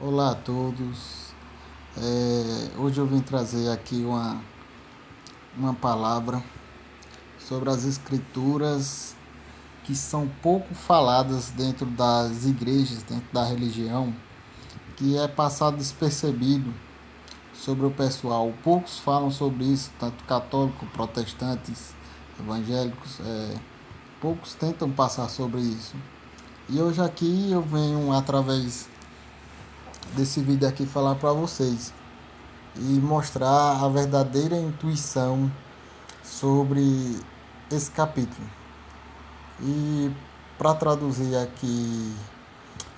Olá a todos. Hoje eu vim trazer aqui uma palavra sobre as escrituras que são pouco faladas dentro das igrejas, dentro da religião, que é passado despercebido sobre o pessoal. Poucos falam sobre isso, tanto católicos, protestantes, evangélicos, poucos tentam passar sobre isso. E hoje aqui eu venho através desse vídeo aqui falar para vocês e mostrar a verdadeira intuição sobre esse capítulo. E para traduzir aqui,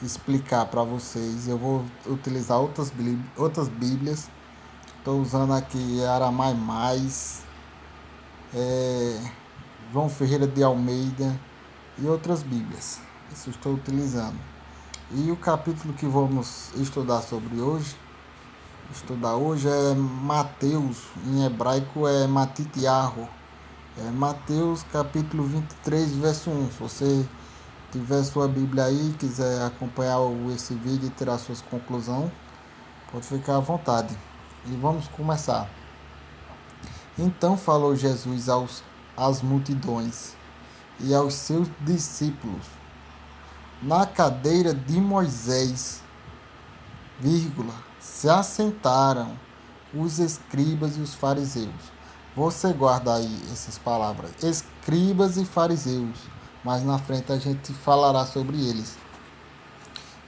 explicar para vocês, eu vou utilizar outras bíblias. Estou usando aqui Aramai Mais, João Ferreira de Almeida e outras bíblias. Isso estou utilizando. E o capítulo que vamos estudar hoje é Mateus, em hebraico é Matitiarro. É Mateus capítulo 23, verso 1. Se você tiver sua Bíblia aí, quiser acompanhar esse vídeo e tirar suas conclusões, pode ficar à vontade. E vamos começar. Então falou Jesus às multidões e aos seus discípulos: na cadeira de Moisés, se assentaram os escribas e os fariseus. Você guarda aí essas palavras, escribas e fariseus, mas na frente a gente falará sobre eles.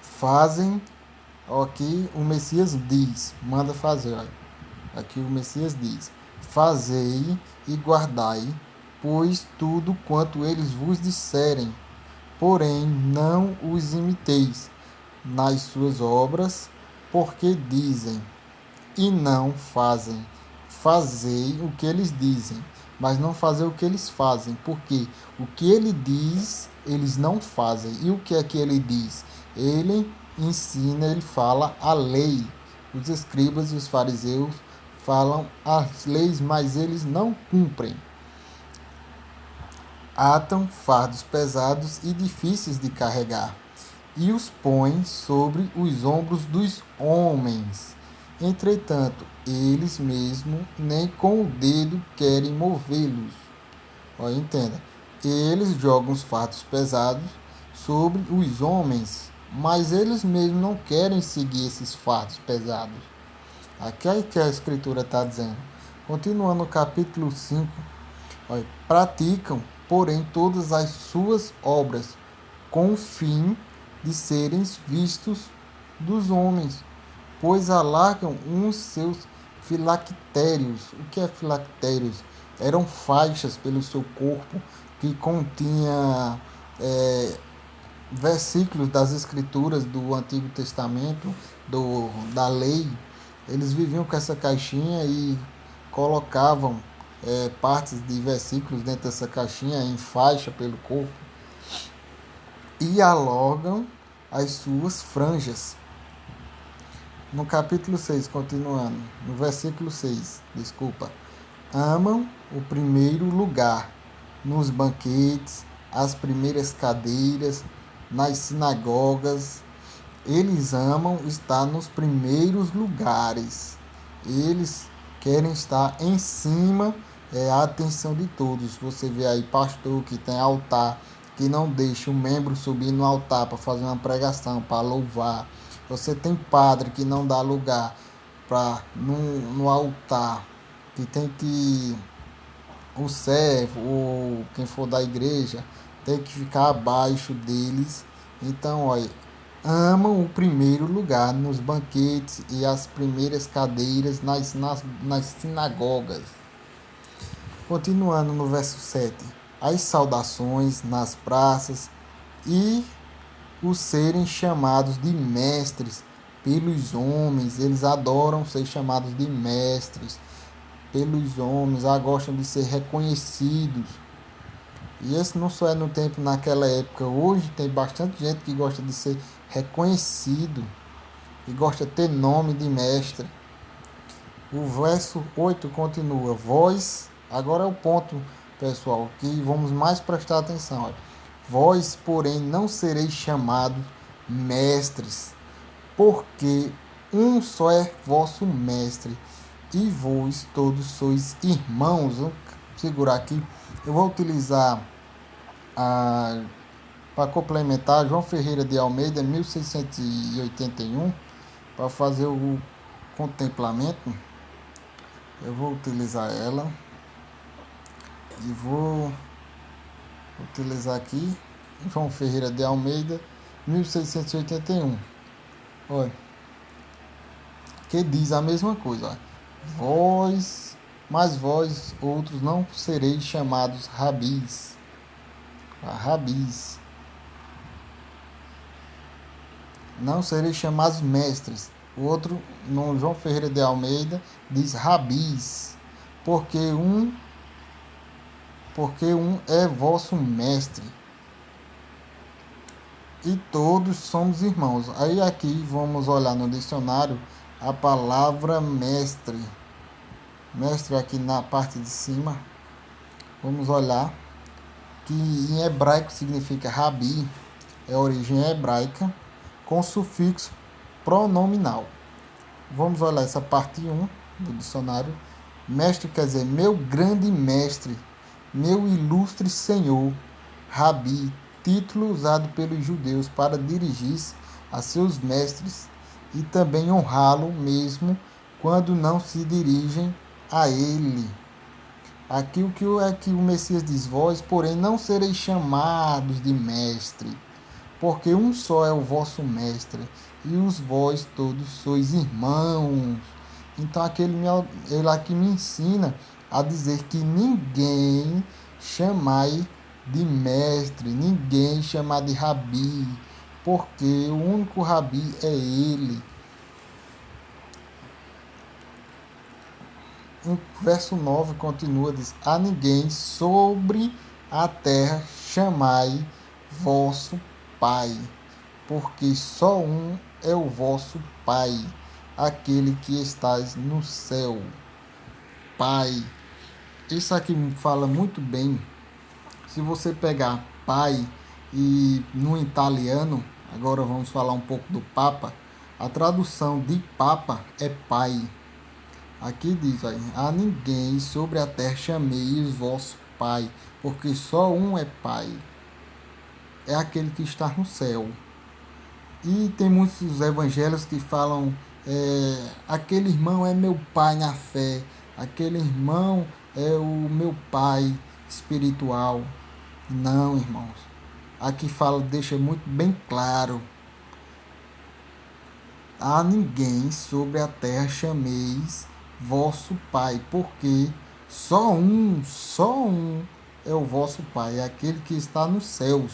Fazem, aqui o Messias diz, manda fazer, olha. Aqui o Messias diz: fazei e guardai, pois tudo quanto eles vos disserem, porém não os imiteis nas suas obras, porque dizem e não fazem. Fazei o que eles dizem, mas não fazer o que eles fazem, porque o que ele diz, eles não fazem. E o que é que ele diz? Ele ensina, ele fala a lei. Os escribas e os fariseus falam as leis, mas eles não cumprem. Atam fardos pesados e difíceis de carregar, e os põem sobre os ombros dos homens. Entretanto, eles mesmos nem com o dedo querem movê-los. Entenda, eles jogam os fardos pesados sobre os homens, mas eles mesmos não querem seguir esses fardos pesados. Aqui é que a Escritura está dizendo. Continuando no capítulo 5, praticam, porém, todas as suas obras com o fim de serem vistos dos homens, pois alargam uns seus filactérios. O que é filactérios? Eram faixas pelo seu corpo que continha versículos das escrituras do Antigo Testamento, da lei. Eles viviam com essa caixinha e colocavam partes de versículos dentro dessa caixinha em faixa pelo corpo e alongam as suas franjas. No capítulo 6, continuando, no versículo 6, amam o primeiro lugar nos banquetes, as primeiras cadeiras, nas sinagogas. Eles amam estar nos primeiros lugares. Eles querem estar em cima, a atenção de todos. Você vê aí pastor que tem altar, que não deixa o membro subir no altar para fazer uma pregação, para louvar. Você tem padre que não dá lugar no altar, que tem que o servo ou quem for da igreja tem que ficar abaixo deles. Então, olha, amam o primeiro lugar nos banquetes e as primeiras cadeiras nas sinagogas. Continuando no verso 7, as saudações nas praças e os serem chamados de mestres pelos homens. Eles adoram ser chamados de mestres pelos homens, gostam de ser reconhecidos. E esse não só é no tempo, naquela época. Hoje tem bastante gente que gosta de ser reconhecido e gosta de ter nome de mestre. O verso 8 continua: vós, agora é o ponto, pessoal, que vamos mais prestar atenção. Vós, porém, não sereis chamados mestres, porque um só é vosso mestre, e vós todos sois irmãos. Vou segurar aqui. Eu vou utilizar para complementar João Ferreira de Almeida, 1681, para fazer o contemplamento. Eu vou utilizar ela e vou utilizar aqui João Ferreira de Almeida, 1681. Olha, que diz a mesma coisa. Olha. Mas vós outros não sereis chamados rabis. Rabis. Não sereis chamados mestres. O outro, no João Ferreira de Almeida, diz rabis, porque um é vosso mestre, e todos somos irmãos. Aí aqui vamos olhar no dicionário a palavra mestre. Mestre aqui na parte de cima. Vamos olhar que em hebraico significa rabi, é a origem hebraica, com sufixo pronominal. Vamos olhar essa parte 1 do dicionário. Mestre quer dizer meu grande mestre, meu ilustre senhor. Rabi, título usado pelos judeus para dirigir-se a seus mestres e também honrá-lo mesmo quando não se dirigem a ele. Aqui o que o Messias diz: vós, porém, não sereis chamados de mestre, porque um só é o vosso mestre, e os vós todos sois irmãos. Então ele aqui me ensina a dizer que ninguém chamai de mestre, ninguém chamar de rabi, porque o único rabi é ele. O verso 9 continua, diz: a ninguém sobre a terra chamai vosso Pai, porque só um é o vosso Pai, aquele que estás no céu. Pai. Isso aqui me fala muito bem. Se você pegar Pai e no italiano, agora vamos falar um pouco do Papa, a tradução de Papa é Pai. Aqui diz aí: a ninguém sobre a terra chameis vosso Pai, porque só um é Pai, é aquele que está no céu. E tem muitos evangelhos que falam, aquele irmão é meu pai na fé, aquele irmão é o meu pai espiritual. Não, irmãos. Aqui fala, deixa muito bem claro: a ninguém sobre a terra chameis vosso Pai, porque só um é o vosso Pai, é aquele que está nos céus.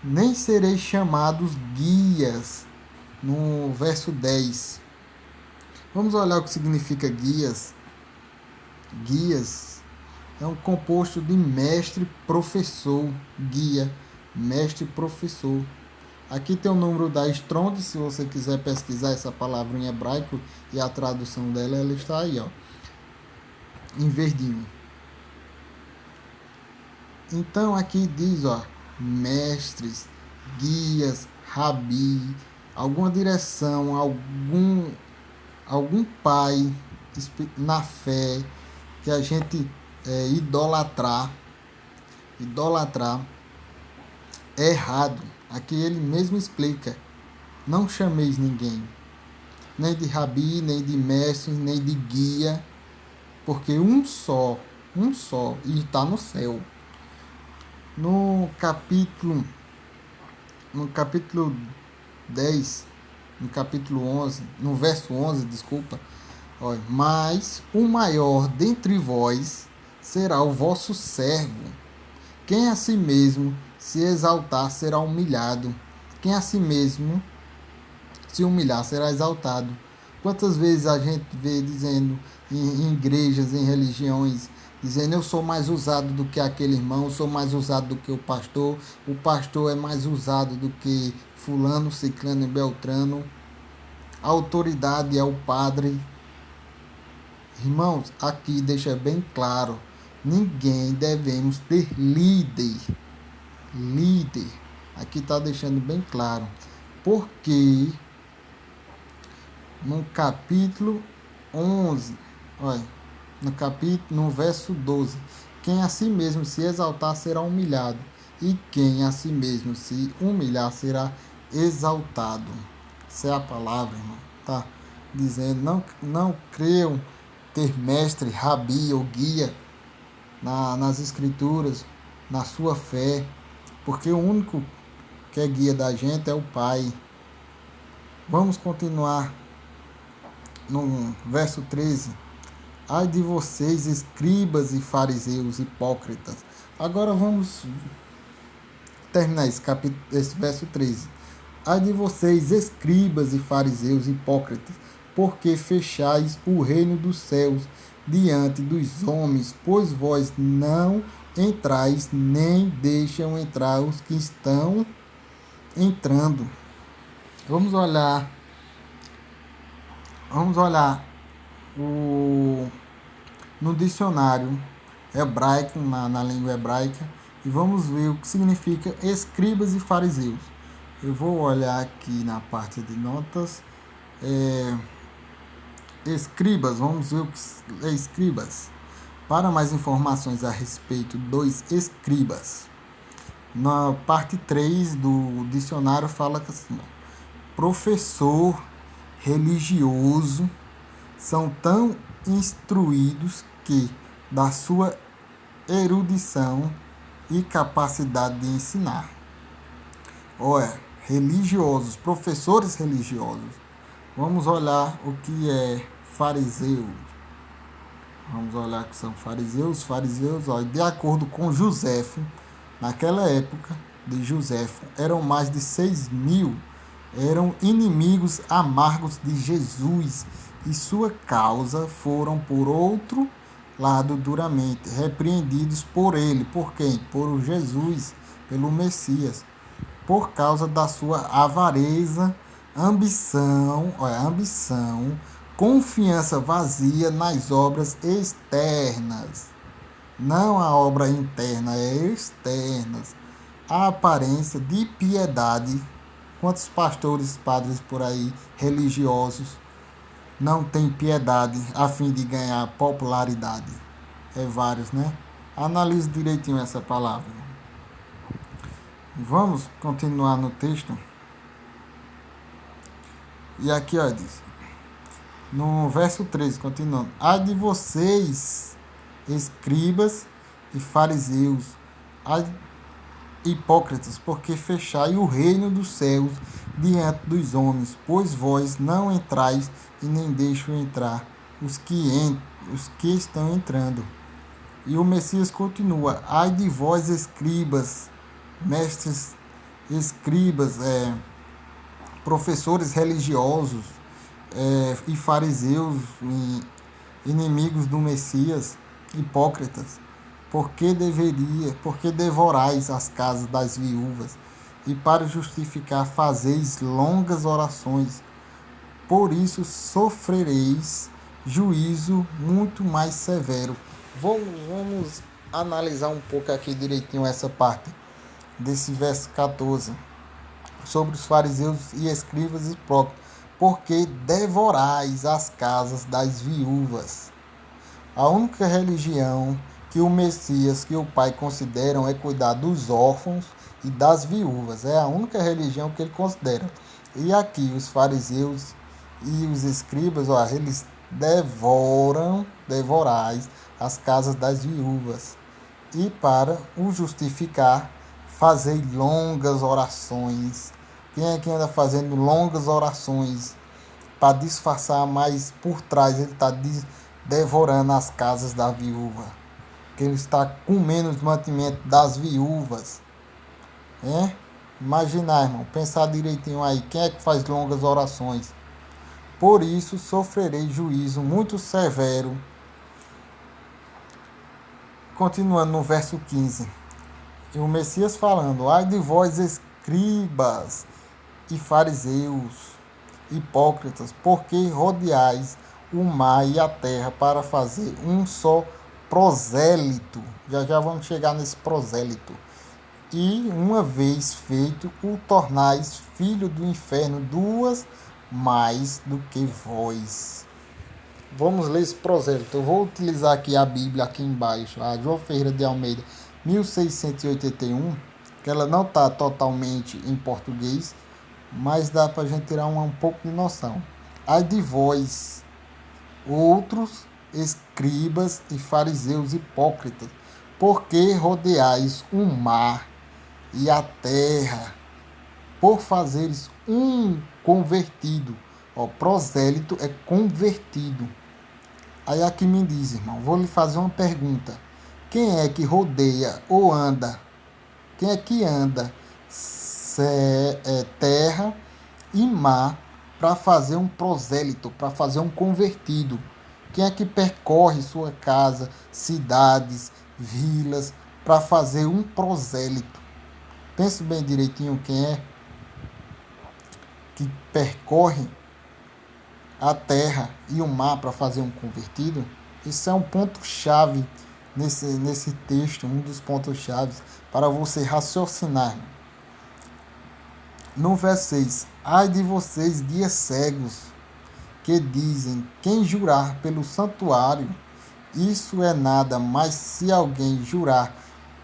Nem sereis chamados guias, no verso 10. Vamos olhar o que significa guias. Guias é um composto de mestre, professor, guia, mestre, professor. Aqui tem o número da Strong, se você quiser pesquisar essa palavra em hebraico e a tradução dela, ela está aí, ó, em verdinho. Então aqui diz, ó, mestres, guias, rabi, alguma direção, algum pai na fé que a gente idolatrar é errado. Aqui ele mesmo explica: não chameis ninguém, nem de rabi, nem de mestre, nem de guia, porque um só, e está no céu. No capítulo 10, no capítulo 11, no verso 11, desculpa, olha: mas o maior dentre vós será o vosso servo. Quem a si mesmo se exaltar será humilhado, quem a si mesmo se humilhar será exaltado. Quantas vezes a gente vê dizendo em igrejas, em religiões, dizendo: eu sou mais usado do que aquele irmão, eu sou mais usado do que o pastor é mais usado do que fulano, ciclano e beltrano, a autoridade é o padre. Irmãos, aqui deixa bem claro: ninguém devemos ter líder. Aqui está deixando bem claro. Porque no capítulo 11, olha, no verso 12. Quem a si mesmo se exaltar será humilhado, e quem a si mesmo se humilhar será exaltado. Essa é a palavra, irmão. Tá dizendo, não creiam ter mestre, rabi ou guia nas escrituras, na sua fé, porque o único que é guia da gente é o Pai. Vamos continuar no verso 13. Ai de vocês, escribas e fariseus hipócritas. Agora vamos terminar esse verso 13. Ai de vocês, escribas e fariseus hipócritas, porque fechais o reino dos céus diante dos homens, pois vós não entrais, nem deixam entrar os que estão entrando. Vamos olhar no dicionário hebraico, na língua hebraica, e vamos ver o que significa escribas e fariseus. Eu vou olhar aqui na parte de notas. Escribas, vamos ver o que é escribas. Para mais informações a respeito dos escribas, na parte 3 do dicionário fala que assim, professor religioso, são tão instruídos que, da sua erudição e capacidade de ensinar. Olha, religiosos, professores religiosos. Vamos olhar o que é fariseu. Vamos olhar o que são fariseus. Fariseus, olha, de acordo com Joséfo, naquela época de Joséfo, eram mais de 6.000, eram inimigos amargos de Jesus, e sua causa foram, por outro lado, duramente repreendidos por ele. Por quem? Por Jesus, pelo Messias, por causa da sua avareza, ambição, confiança vazia nas obras externas. Não a obra interna, é externas. A aparência de piedade. Quantos pastores, padres por aí, religiosos, não têm piedade a fim de ganhar popularidade? É vários, né? Analise direitinho essa palavra. Vamos continuar no texto. E aqui, ó, diz, no verso 13, continuando. Ai de vocês, escribas e fariseus, ai hipócritas, porque fechai o reino dos céus diante dos homens, pois vós não entrais e nem deixo entrar os que estão entrando. E o Messias continua, ai de vós, escribas, mestres, escribas, professores religiosos, e fariseus, inimigos do Messias, hipócritas, porque devorais as casas das viúvas, e para justificar fazeis longas orações. Por isso sofrereis juízo muito mais severo. Vamos analisar um pouco aqui direitinho essa parte desse verso 14, sobre os fariseus e escribas hipócritas, porque devorais as casas das viúvas. A única religião que o Messias, que o Pai consideram, é cuidar dos órfãos e das viúvas. É a única religião que ele considera. E aqui os fariseus e os escribas, ó, eles devorais as casas das viúvas. E para o justificar, fazei longas orações. Quem é que anda fazendo longas orações para disfarçar, mas por trás ele está devorando as casas da viúva? Que ele está comendo os mantimentos das viúvas. Imaginar, irmão, pensar direitinho aí. Quem é que faz longas orações? Por isso sofrerei juízo muito severo. Continuando no verso 15. E o Messias falando, ai de vós, escribas e fariseus, hipócritas, porque rodeais o mar e a terra para fazer um só prosélito. Já vamos chegar nesse prosélito. E uma vez feito, o tornais filho do inferno 2 mais do que vós. Vamos ler esse prosélito. Eu vou utilizar aqui a Bíblia aqui embaixo, a João Ferreira de Almeida, 1681, que ela não está totalmente em português, mas dá para a gente tirar um pouco de noção. Ai de vós, outros escribas e fariseus hipócritas, porque rodeais o mar e a terra, por fazeres um convertido. Ó, prosélito é convertido. Aí aqui me diz, irmão, vou lhe fazer uma pergunta. Quem é que rodeia ou anda? Quem é que anda terra e mar para fazer um prosélito, para fazer um convertido? Quem é que percorre sua casa, cidades, vilas, para fazer um prosélito? Pense bem direitinho quem é que percorre a terra e o mar para fazer um convertido. Isso é um ponto-chave nesse texto, um dos pontos-chave para você raciocinar. No verso 6, ai de vocês, guias cegos, que dizem, quem jurar pelo santuário, isso é nada, mas se alguém jurar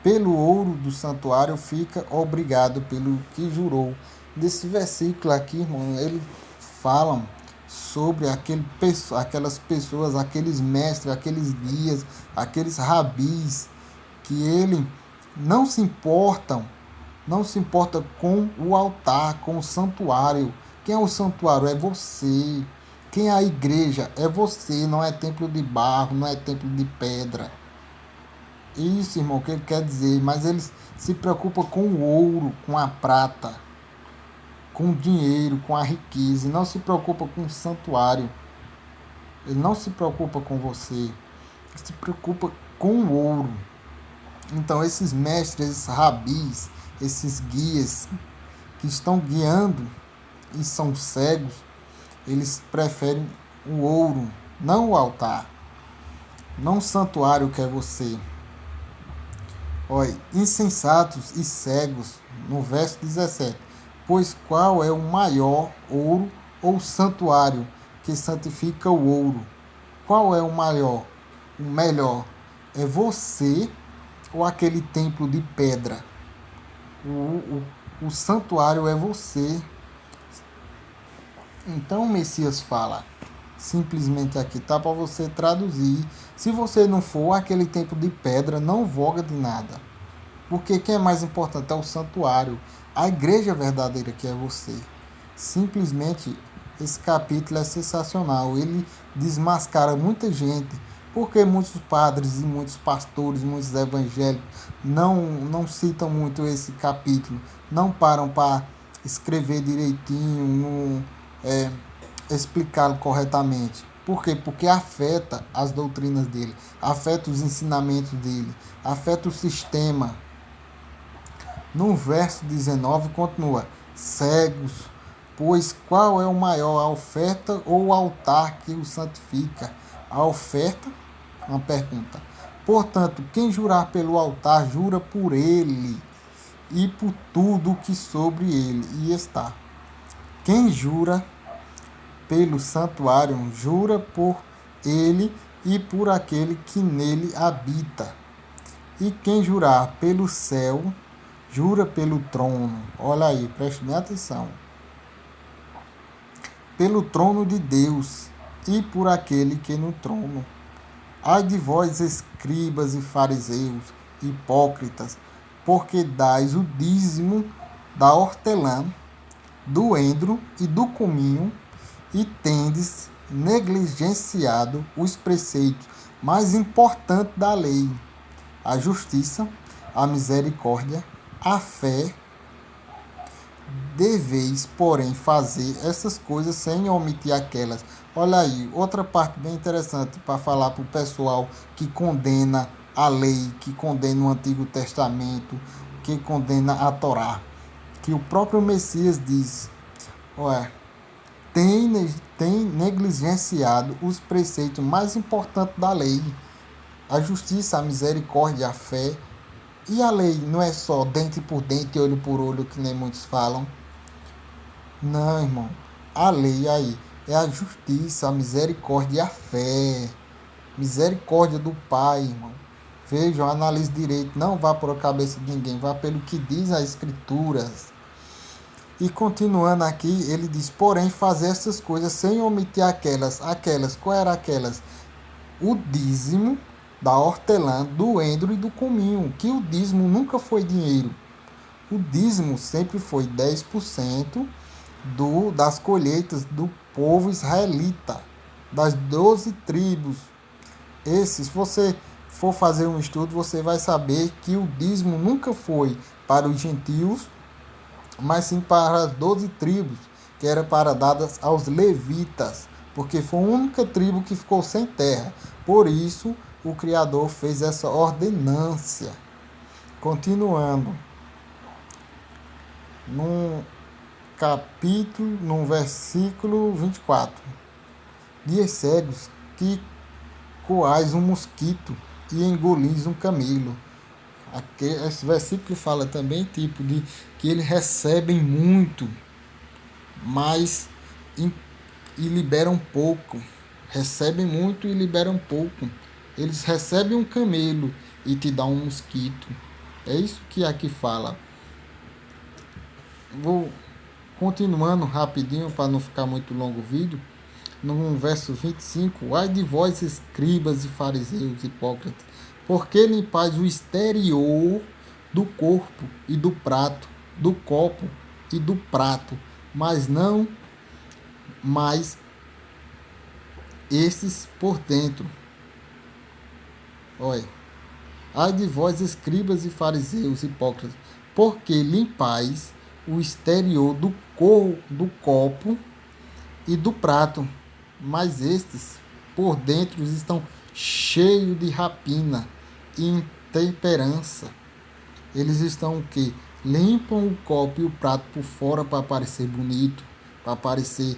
pelo ouro do santuário, fica obrigado pelo que jurou. Desse versículo aqui, irmão, ele fala sobre aquelas pessoas, aqueles mestres, aqueles guias, aqueles rabis, que ele não se importa com o altar, com o santuário. Quem é o santuário? É você. Quem é a igreja? É você, não é templo de barro, não é templo de pedra. Isso, irmão, que ele quer dizer, mas ele se preocupa com o ouro, com a prata, com o dinheiro, com a riqueza, e não se preocupa com o santuário. Ele não se preocupa com você, ele se preocupa com o ouro. Então, esses mestres, esses rabis, esses guias que estão guiando e são cegos, eles preferem o ouro, não o altar, não o santuário que é você. Olha, insensatos e cegos, no verso 17. Pois qual é o maior, ouro ou santuário que santifica o ouro? Qual é o maior, o melhor? É você ou aquele templo de pedra? O santuário é você. Então o Messias fala, simplesmente aqui, tá para você traduzir. Se você não for aquele templo de pedra, não voga de nada. Porque quem é mais importante é o santuário. A igreja verdadeira que é você. Simplesmente esse capítulo é sensacional. Ele desmascara muita gente. Porque muitos padres e muitos pastores, muitos evangélicos não citam muito esse capítulo. Não param para escrever direitinho, explicá-lo corretamente. Por quê? Porque afeta as doutrinas dele, afeta os ensinamentos dele, afeta o sistema. No verso 19 continua, cegos, pois qual é o maior, a oferta ou o altar que o santifica? A oferta? Uma pergunta. Portanto, quem jurar pelo altar, jura por ele e por tudo que sobre ele está. Quem jura pelo santuário, jura por ele e por aquele que nele habita. E quem jurar pelo céu, jura pelo trono. Olha aí, preste bem atenção. Pelo trono de Deus e por aquele que no trono. Ai de vós, escribas e fariseus, hipócritas, porque dais o dízimo da hortelã, do endro e do cominho, e tendes negligenciado os preceitos mais importantes da lei, a justiça, a misericórdia, a fé. Deveis, porém, fazer essas coisas sem omitir aquelas. Olha aí, outra parte bem interessante para falar para o pessoal que condena a lei, que condena o Antigo Testamento, que condena a Torá. Que o próprio Messias diz, tem negligenciado os preceitos mais importantes da lei. A justiça, a misericórdia, a fé. E a lei não é só dente por dente, olho por olho, que nem muitos falam. Não, irmão. A lei aí é a justiça, a misericórdia e a fé. Misericórdia do Pai, irmão. Vejam, analise direito, não vá por a cabeça de ninguém, vá pelo que diz as Escrituras. E continuando aqui, ele diz, porém, fazer essas coisas sem omitir aquelas, qual era aquelas? O dízimo da hortelã, do endro e do cominho, que o dízimo nunca foi dinheiro. O dízimo sempre foi 10% das colheitas do povo israelita, das 12 tribos. Se você for fazer um estudo, você vai saber que o dízimo nunca foi para os gentios, mas sim para as 12 tribos, que era para dadas aos levitas, porque foi a única tribo que ficou sem terra. Por isso, o Criador fez essa ordenância. Continuando, no versículo 24. Dias cegos que coais um mosquito e engolis um camelo. Aqui, esse versículo fala também tipo de que eles recebem muito, mas e liberam pouco. Recebem muito e liberam pouco. Eles recebem um camelo e te dão um mosquito. É isso que aqui fala. Vou continuando rapidinho para não ficar muito longo o vídeo. No verso 25, ai de vós, escribas e fariseus hipócritas, porque limpais o exterior do corpo e do prato, do copo e do prato, mas não mais estes por dentro. Olha, ai de vós, escribas e fariseus hipócritas, porque limpais o exterior do copo e do prato, mas estes por dentro estão cheios de rapina e intemperança. Eles estão o quê? Limpam o copo e o prato por fora para parecer bonito, para parecer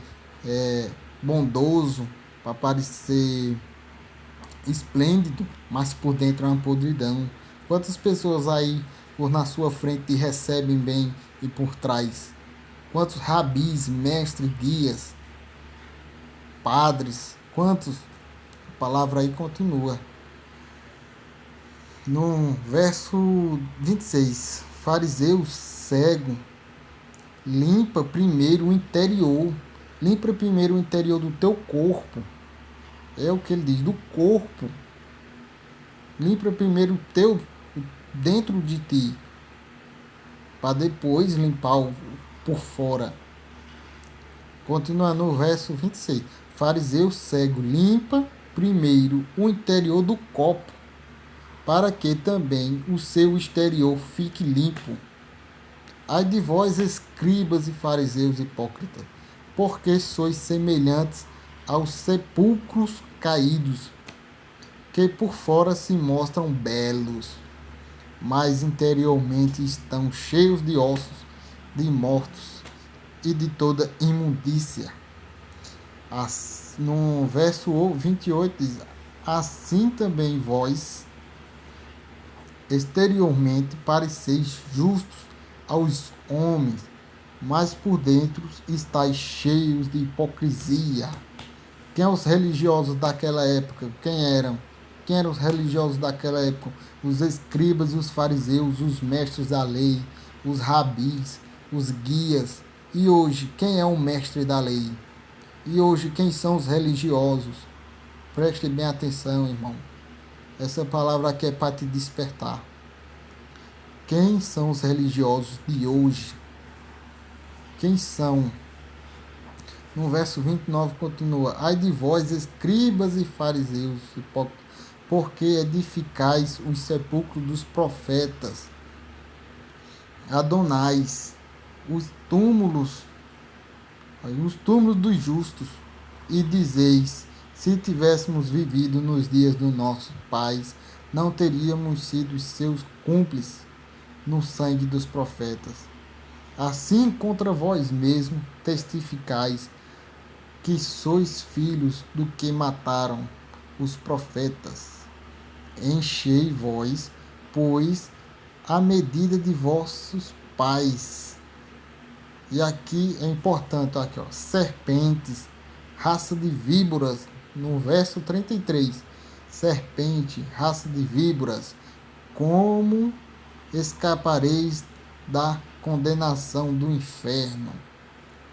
bondoso, para parecer esplêndido, mas por dentro é uma podridão. Quantas pessoas aí por na sua frente te recebem bem e por trás? Quantos rabis, mestres, guias, padres, quantos? A palavra aí continua. No verso 26, fariseu cego, limpa primeiro o interior. Limpa primeiro o interior do teu corpo. É o que ele diz, do corpo. Limpa primeiro o teu dentro de ti, para depois limpar o por fora. Continuando no verso 26. Fariseu cego, limpa primeiro o interior do copo, para que também o seu exterior fique limpo. Ai de vós, escribas e fariseus hipócritas, porque sois semelhantes aos sepulcros caídos, que por fora se mostram belos, mas interiormente estão cheios de ossos, de mortos e de toda imundícia. No verso 28 diz, assim também vós exteriormente pareceis justos aos homens, mas por dentro estáis cheios de hipocrisia. Quem são os religiosos daquela época? Quem eram? Quem eram os religiosos daquela época? Os escribas e os fariseus, os mestres da lei, os rabis, os guias. E hoje, quem é o mestre da lei? E hoje, quem são os religiosos? Preste bem atenção, irmão. Essa palavra aqui é para te despertar. Quem são os religiosos de hoje? Quem são? No verso 29 continua, ai de vós, escribas e fariseus, porque edificais os sepulcros dos profetas, adonais os túmulos dos justos, e dizeis, se tivéssemos vivido nos dias dos nossos pais, não teríamos sido seus cúmplices no sangue dos profetas. Assim contra vós mesmos testificais que sois filhos do que mataram os profetas. Enchei vós, pois, a medida de vossos pais. E aqui é importante, aqui ó, serpentes, raça de víboras, no verso 33. Serpente, raça de víboras, como escapareis da condenação do inferno?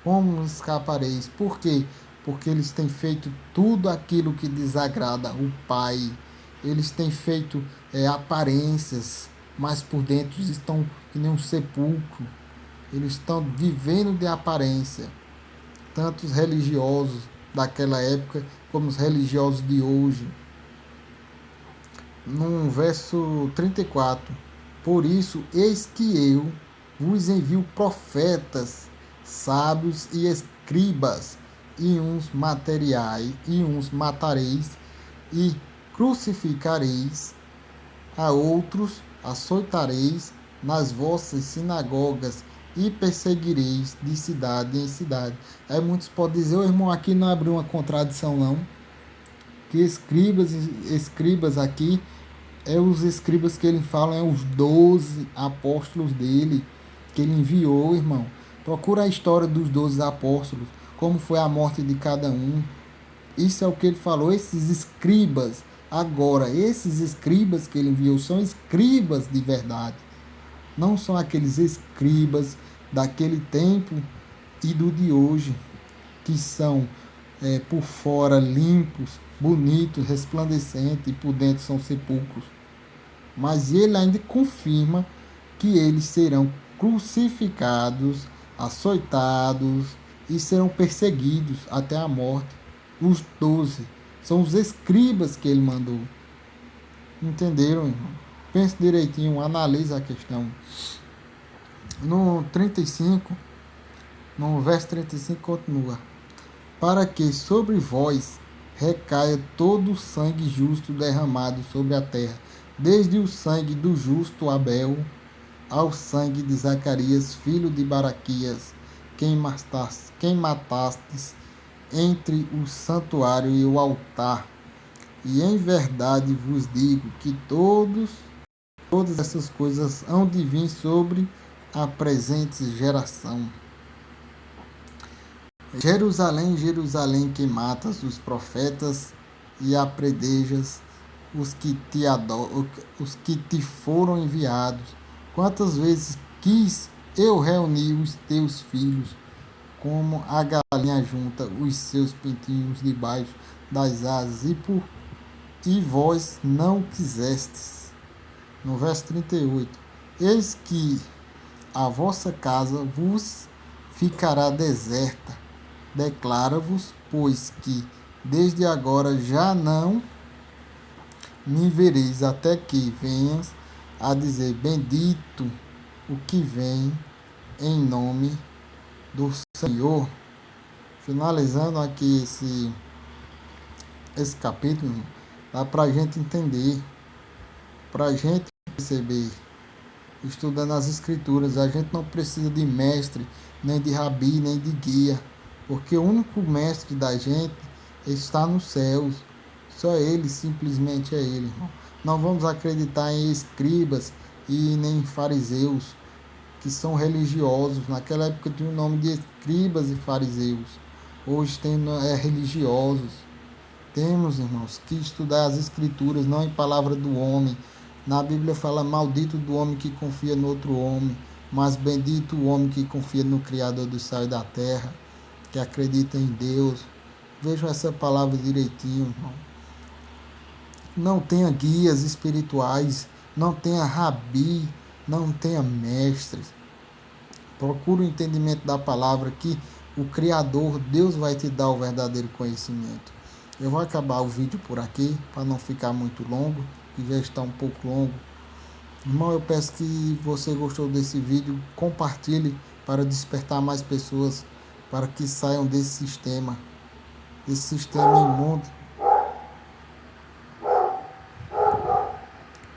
Como escapareis? Por quê? Porque eles têm feito tudo aquilo que desagrada o Pai. Eles têm feito aparências, mas por dentro estão que nem um sepulcro. Eles estão vivendo de aparência. Tanto os religiosos daquela época como os religiosos de hoje. No verso 34. Por isso, eis que eu vos envio profetas, sábios e escribas, e uns materiais, e uns matareis, e crucificareis, a outros açoitareis nas vossas sinagogas, e perseguireis de cidade em cidade. Aí muitos podem dizer, irmão, aqui não abriu uma contradição não, que escribas aqui, os escribas que ele fala, os 12 apóstolos dele, que ele enviou, irmão. Procura a história dos 12 apóstolos, como foi a morte de cada um. Isso é o que ele falou, esses escribas. Agora, esses escribas que ele enviou são escribas de verdade. Não são aqueles escribas daquele tempo e do de hoje, que são por fora limpos, bonitos, resplandecentes, e por dentro são sepulcros. Mas ele ainda confirma que eles serão crucificados, açoitados e serão perseguidos até a morte. Os 12 são os escribas que ele mandou. Entenderam, irmão? Pense direitinho, analise a questão. No 35, no verso 35 continua: para que sobre vós recaia todo o sangue justo derramado sobre a terra, desde o sangue do justo Abel ao sangue de Zacarias, filho de Baraquias, quem matastes entre o santuário e o altar. E em verdade vos digo que todas essas coisas hão de vir sobre a presente geração. Jerusalém, Jerusalém, que matas os profetas e apredejas os que te foram enviados. Quantas vezes quis eu reunir os teus filhos, como a galinha junta os seus pintinhos debaixo das asas, e vós não quisestes. No verso 38. Eis que a vossa casa vos ficará deserta. Declara-vos, pois, que desde agora já não me vereis, até que venhas a dizer: bendito o que vem em nome do Senhor. Finalizando aqui esse capítulo, dá para a gente entender, para a gente perceber, estudando as escrituras, a gente não precisa de mestre, nem de rabi, nem de guia, porque o único mestre da gente está nos céus. Só ele, simplesmente é ele, irmão. Não vamos acreditar em escribas e nem em fariseus, que são religiosos. Naquela época tinha o nome de escribas e fariseus. Hoje tem religiosos. Temos, irmãos, que estudar as escrituras, não em palavra do homem. Na Bíblia fala: maldito do homem que confia no outro homem, mas bendito o homem que confia no Criador do céu e da terra, que acredita em Deus. Vejam essa palavra direitinho, irmão. Não tenha guias espirituais, não tenha rabi, não tenha mestres. Procure o entendimento da palavra, que o Criador, Deus, vai te dar o verdadeiro conhecimento. Eu vou acabar o vídeo por aqui, para não ficar muito longo, que já está um pouco longo. Irmão, eu peço que você gostou desse vídeo, compartilhe para despertar mais pessoas, para que saiam desse sistema imundo